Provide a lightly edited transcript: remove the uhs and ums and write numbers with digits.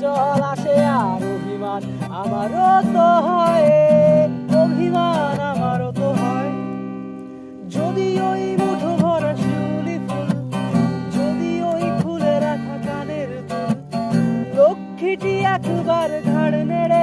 চঞ্চল আসে আর অভিমান আমারও তো হয়, অভিমান আমারও তো হয়। যদি ওই মুঠো ভরা শিউলি ফুল, যদি ওই ফুলে রাখা কানের দুল, লক্ষ্মীটি একবার ঘাড় নেড়ে